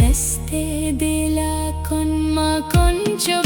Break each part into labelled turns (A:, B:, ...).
A: दस्ते दिला कन मकन चो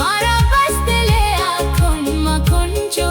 A: मारा बस दिल कन मकन चो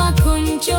A: मकन चो